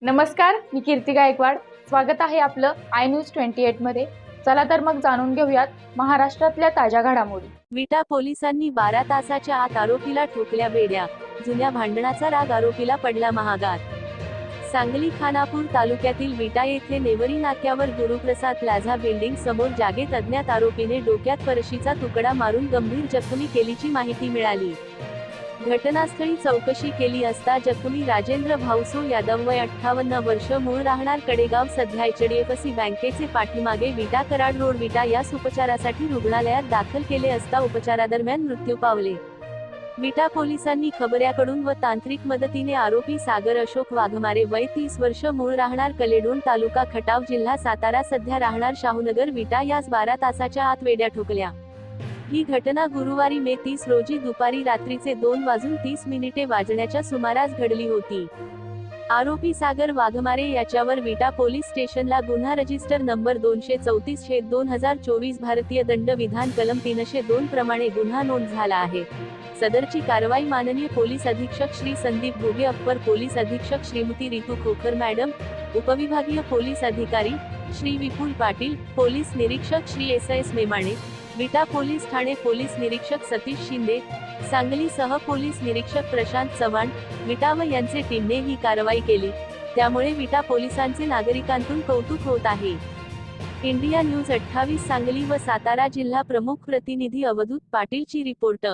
नमस्कार, मी कीर्ती गायकवाड. स्वागत आहे आपलं आय न्यूज 28 मध्ये. चला तर मग जाणून घेऊयात महाराष्ट्रातल्या ताज्या घडामोडी. विटा पोलिसांनी 12 तासाच्या आत आरोपीला ठोकल्या बेड्या. जुन्या भांडणाचा राग आरोपीला पडला महागात. सांगली खानापूर तालुक्यातील विटा येथे नेवरी नाक्यावर गुरुप्रसाद प्लाझा बिल्डिंग समोर जागेत अज्ञात आरोपीने डोक्यात फरशीचा तुकडा मारून गंभीर जखमी केल्याची माहिती मिळाली. घटनास्थळी चौकशी केली असता जखमी राजेंद्र भाऊसो यादव वय 58 वर्ष, मूळ राहणार कडेगाव, सध्या HDFC बँकेचे पाठीमागे विटा कराड रोड विटा यास उपचारासाठी रुग्णालयात दाखल केले असता उपचारादरम्यान मृत्यू पावले. विटा पोलिसांनी खबऱ्याकडून व तांत्रिक मदतीने आरोपी सागर अशोक वाघमारे वय 30 वर्ष, मूळ राहणार कलेडोन, तालुका खटाव, जिल्हा सातारा, सध्या राहणार शाहूनगर विटा यास 12 तासाच्या आत वेड्या ठोकल्या. ही घटना गुरुवारी मे 30 रोजी दुपारी रात्रीचे 2:30 वाजण्याच्या सुमारास घडली होती. आरोपी सागर वाघमारे याच्यावर विटा पोलीस स्टेशनला गुन्हा रजिस्टर नंबर 234/2024 भारतीय दंड विधान कलम 302 प्रमाणे गुन्हा नोंद झाला आहे. सदरची कारवाई माननीय पोलीस अधीक्षक श्री संदीप घुगे, अप्पर पोलीस अधीक्षक श्रीमती रितू खोकर मॅडम, उपविभागीय पोलीस अधिकारी श्री विपुल पाटील, पोलीस निरीक्षक श्री SS मेमाणे, विटा पोलीस ठाणे पोलीस निरीक्षक सतीश शिंदे, सांगली सह पोलीस निरीक्षक प्रशांत चव्हाण, विटा व यांचे टीमने ही कारवाई केली. त्यामुळे विटा पोलिसांचे नागरिकांतून कौतुक होत आहे. इंडिया न्यूज 28 सांगली व सातारा जिल्हा प्रमुख प्रतिनिधी अवधूत पाटीलची रिपोर्ट.